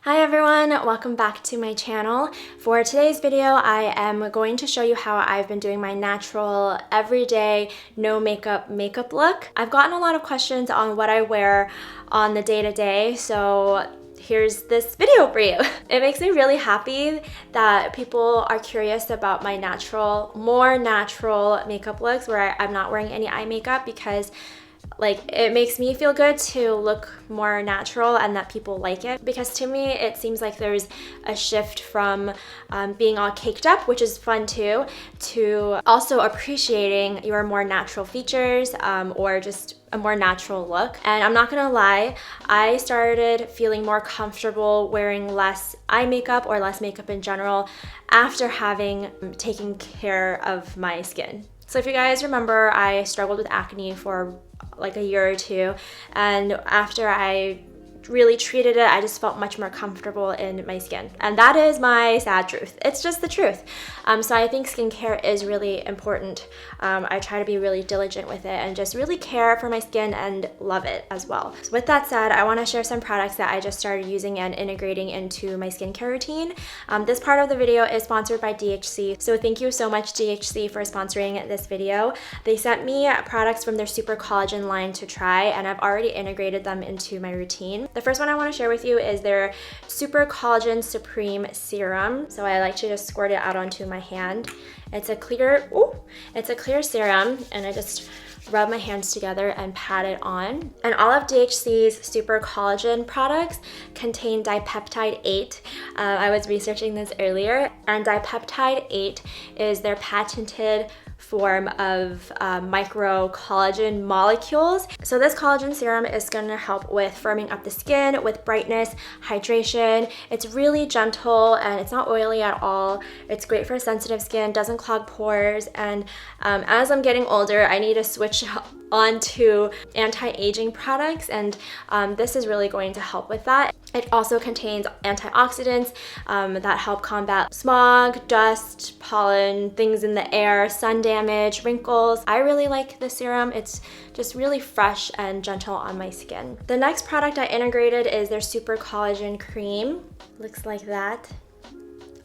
Hi everyone, welcome back to my channel. For today's video, I am going to show you how I've been doing my natural, everyday, no makeup look. I've gotten a lot of questions on what I wear on the day-to-day, so here's this video for you. It makes me really happy that people are curious about my more natural makeup looks where I'm not wearing any eye makeup, because it makes me feel good to look more natural and that people like it, because to me it seems like there's a shift from being all caked up, which is fun too, to also appreciating your more natural features or just a more natural look. And I'm not gonna lie, I started feeling more comfortable wearing less eye makeup or less makeup in general after having taken care of my skin. So if you guys remember, I struggled with acne for like a year or two, and after I really treated it, I just felt much more comfortable in my skin. And that is my sad truth. It's just the truth. So I think skincare is really important. I try to be really diligent with it and just really care for my skin and love it as well. So with that said, I want to share some products that I just started using and integrating into my skincare routine. This part of the video is sponsored by DHC. So thank you so much, DHC, for sponsoring this video. They sent me products from their Super Collagen line to try, and I've already integrated them into my routine. The first one I want to share with you is their Super Collagen Supreme Serum. So I like to just squirt it out onto my hand. It's a clear serum, and I just rub my hands together and pat it on. And all of DHC's Super Collagen products contain dipeptide 8. I was researching this earlier, and dipeptide 8 is their patented form of micro collagen molecules. So this collagen serum is going to help with firming up the skin, with brightness, hydration. It's really gentle and it's not oily at all. It's great for sensitive skin, doesn't clog pores, and as I'm getting older, I need to switch on to anti-aging products, and this is really going to help with that. It also contains antioxidants that help combat smog, dust, pollen, things in the air, sun damage, wrinkles. I really like this serum. It's just really fresh and gentle on my skin. The next product I integrated is their Super Collagen Cream. Looks like that.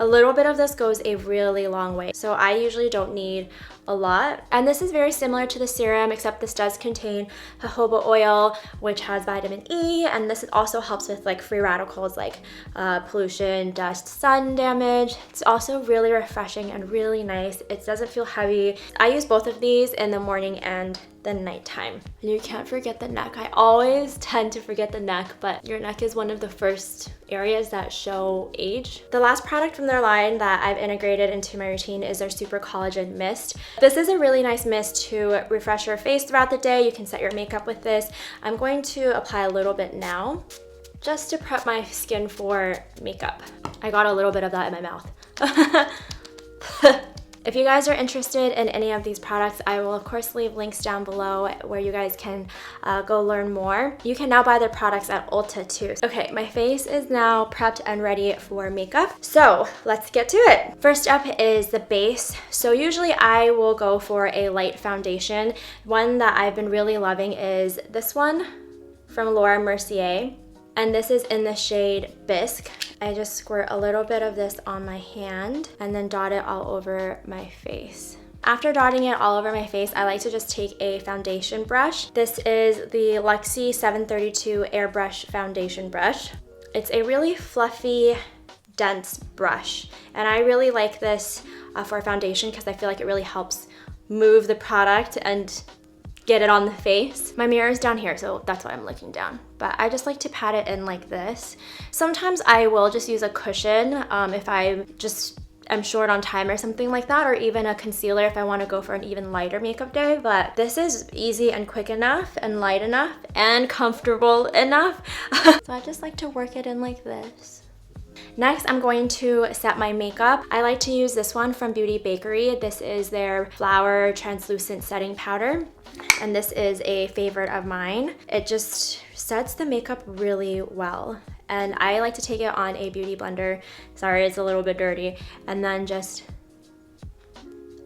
A little bit of this goes a really long way, so I usually don't need a lot. And this is very similar to the serum, except this does contain jojoba oil, which has vitamin E, and this also helps with free radicals like pollution, dust, sun damage. It's also really refreshing and really nice. It doesn't feel heavy. I use both of these in the morning and the nighttime. And you can't forget the neck. I always tend to forget the neck, but your neck is one of the first areas that show age. The last product from their line that I've integrated into my routine is their Super Collagen Mist. This is a really nice mist to refresh your face throughout the day. You can set your makeup with this. I'm going to apply a little bit now, just to prep my skin for makeup. I got a little bit of that in my mouth. If you guys are interested in any of these products, I will of course leave links down below where you guys can go learn more. You can now buy their products at Ulta too. Okay, my face is now prepped and ready for makeup, so let's get to it. First up is the base. So usually I will go for a light foundation. One that I've been really loving is this one from Laura Mercier, and this is in the shade Bisque. I just squirt a little bit of this on my hand and then dot it all over my face. After dotting it all over my face, I like to just take a foundation brush. This is the Luxie 732 Airbrush Foundation Brush. It's a really fluffy, dense brush, and I really like this for foundation because I feel like it really helps move the product and get it on the face. My mirror is down here, so that's why I'm looking down. But I just like to pat it in like this. Sometimes I will just use a cushion if I just am short on time or something like that, or even a concealer if I want to go for an even lighter makeup day. But this is easy and quick enough and light enough and comfortable enough. So I just like to work it in like this. Next, I'm going to set my makeup. I like to use this one from Beauty Bakery. This is their Flower Translucent Setting Powder, and this is a favorite of mine. It just sets the makeup really well, and I like to take it on a beauty blender. Sorry, it's a little bit dirty. And then just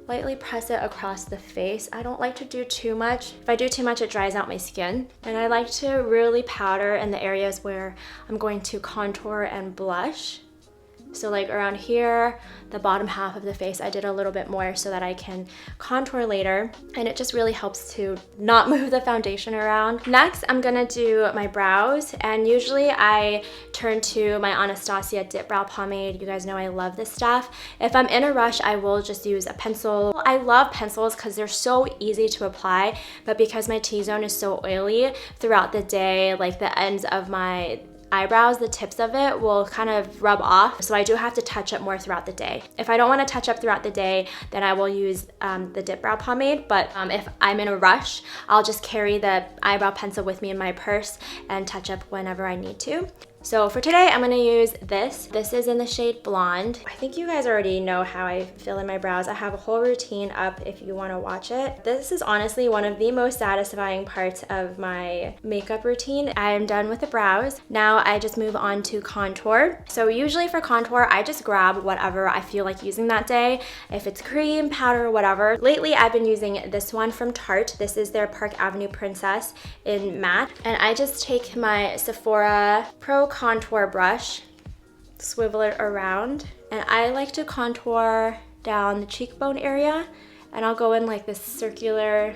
lightly press it across the face. I don't like to do too much. If I do too much, it dries out my skin. And I like to really powder in the areas where I'm going to contour and blush. So like around here, the bottom half of the face, I did a little bit more so that I can contour later. And it just really helps to not move the foundation around. Next, I'm gonna do my brows. And usually I turn to my Anastasia Dip Brow Pomade. You guys know I love this stuff. If I'm in a rush, I will just use a pencil. I love pencils because they're so easy to apply, but because my T-zone is so oily throughout the day, like the ends of my eyebrows, the tips of it will kind of rub off. So I do have to touch up more throughout the day. If I don't want to touch up throughout the day, then I will use the Dip Brow Pomade. But if I'm in a rush, I'll just carry the eyebrow pencil with me in my purse and touch up whenever I need to. So for today, I'm gonna use this. This is in the shade Blonde. I think you guys already know how I fill in my brows. I have a whole routine up if you wanna watch it. This is honestly one of the most satisfying parts of my makeup routine. I am done with the brows. Now I just move on to contour. So usually for contour, I just grab whatever I feel like using that day. If it's cream, powder, whatever. Lately, I've been using this one from Tarte. This is their Park Avenue Princess in matte. And I just take my Sephora Pro Contour brush, swivel it around, and I like to contour down the cheekbone area, and I'll go in like this circular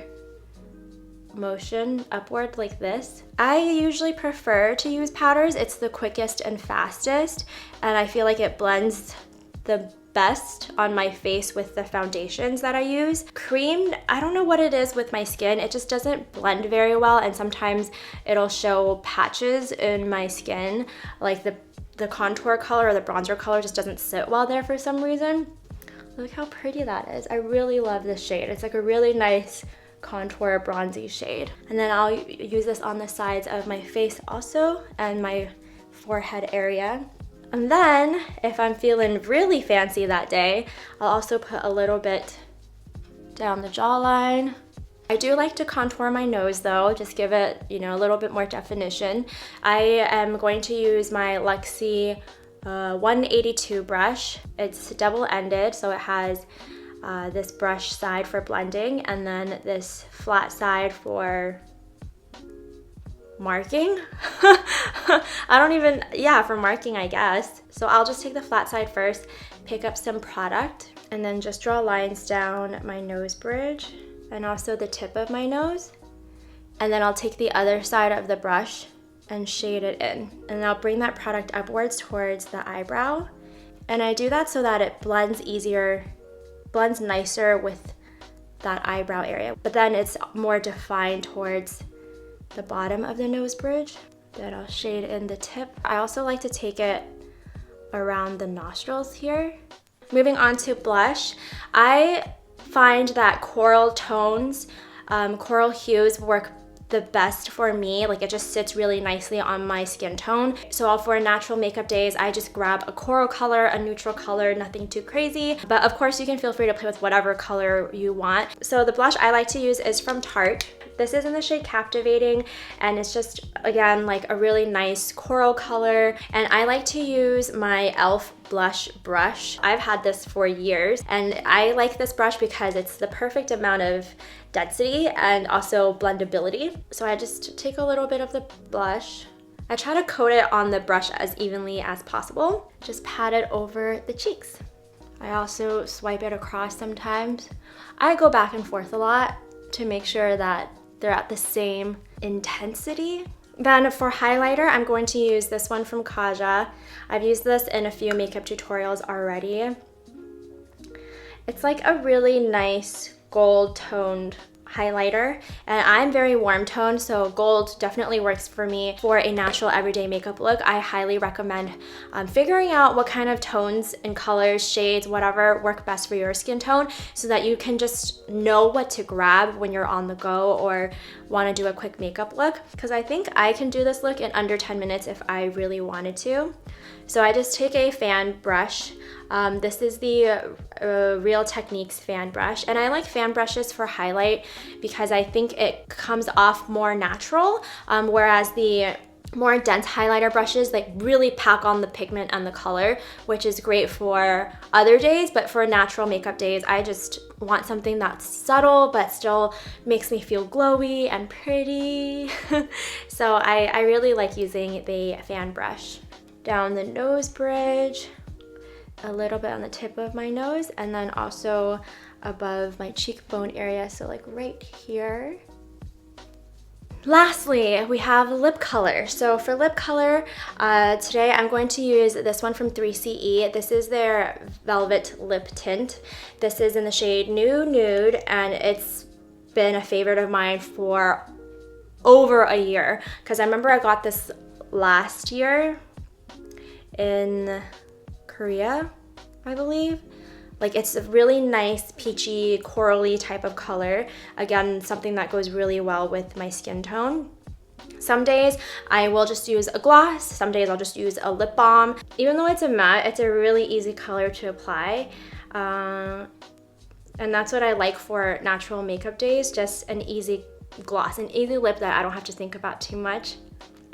motion upward like this. I usually prefer to use powders. It's the quickest and fastest, and I feel like it blends the best on my face with the foundations that I use. Cream, I don't know what it is with my skin. It just doesn't blend very well, and sometimes it'll show patches in my skin, like the contour color or the bronzer color just doesn't sit well there for some reason. Look how pretty that is. I really love this shade. It's like a really nice contour bronzy shade. And then I'll use this on the sides of my face also and my forehead area. And then, if I'm feeling really fancy that day, I'll also put a little bit down the jawline. I do like to contour my nose though, just give it, you know, a little bit more definition. I am going to use my Luxie 182 brush. It's double-ended, so it has this brush side for blending and then this flat side for marking. For marking, I guess. So I'll just take the flat side first, pick up some product, and then just draw lines down my nose bridge and also the tip of my nose. And then I'll take the other side of the brush and shade it in. And I'll bring that product upwards towards the eyebrow. And I do that so that it blends nicer with that eyebrow area. But then it's more defined towards the bottom of the nose bridge. Then I'll shade in the tip. I also like to take it around the nostrils here. Moving on to blush, I find that coral tones, coral hues work the best for me. Like it just sits really nicely on my skin tone. So for natural makeup days, I just grab a coral color, a neutral color, nothing too crazy. But of course you can feel free to play with whatever color you want. So the blush I like to use is from Tarte. This is in the shade Captivating, and it's just, again, like a really nice coral color. And I like to use my e.l.f. blush brush. I've had this for years, and I like this brush because it's the perfect amount of density and also blendability. So I just take a little bit of the blush. I try to coat it on the brush as evenly as possible. Just pat it over the cheeks. I also swipe it across sometimes. I go back and forth a lot to make sure that they're at the same intensity. Then for highlighter, I'm going to use this one from Kaja. I've used this in a few makeup tutorials already. It's like a really nice gold toned highlighter, and I'm very warm toned, so gold definitely works for me for a natural everyday makeup look. I highly recommend figuring out what kind of tones and colors, shades, whatever work best for your skin tone so that you can just know what to grab when you're on the go or want to do a quick makeup look, because I think I can do this look in under 10 minutes if I really wanted to. So I just take a fan brush. This is the Real Techniques fan brush, and I like fan brushes for highlight because I think it comes off more natural, whereas the more dense highlighter brushes, like really pack on the pigment and the color, which is great for other days, but for natural makeup days, I just want something that's subtle but still makes me feel glowy and pretty. So I really like using the fan brush. Down the nose bridge, a little bit on the tip of my nose, and then also above my cheekbone area, so like right here. Lastly, we have lip color. So for lip color, today I'm going to use this one from 3CE. This is their Velvet Lip Tint. This is in the shade Nude Nude, and it's been a favorite of mine for over a year, because I remember I got this last year in Korea, I believe. Like, it's a really nice peachy, corally type of color. Again, something that goes really well with my skin tone. Some days I will just use a gloss, some days I'll just use a lip balm. Even though it's a matte, it's a really easy color to apply. And that's what I like for natural makeup days, just an easy gloss, an easy lip that I don't have to think about too much.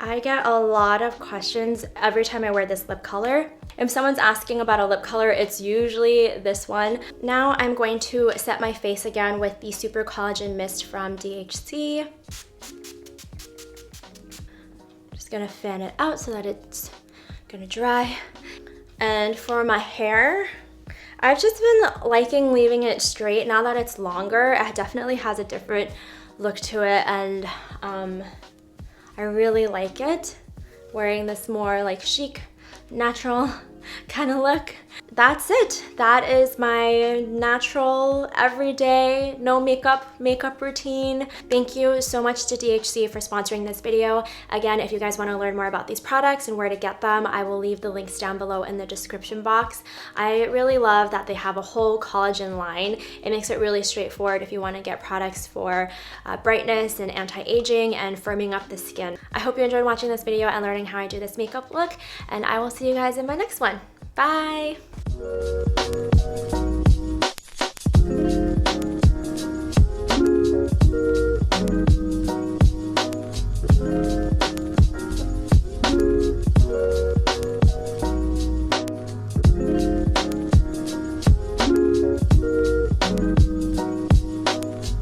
I get a lot of questions every time I wear this lip color. If someone's asking about a lip color, it's usually this one. Now I'm going to set my face again with the Super Collagen Mist from DHC. Just gonna fan it out so that it's gonna dry. And for my hair, I've just been liking leaving it straight. Now that it's longer, it definitely has a different look to it, and I really like it. Wearing this more like chic, natural kind of look. That's it. That is my natural, everyday, no makeup routine. Thank you so much to DHC for sponsoring this video. Again, if you guys want to learn more about these products and where to get them, I will leave the links down below in the description box. I really love that they have a whole collagen line. It makes it really straightforward if you want to get products for brightness and anti-aging and firming up the skin. I hope you enjoyed watching this video and learning how I do this makeup look, and I will see you guys in my next one. Bye!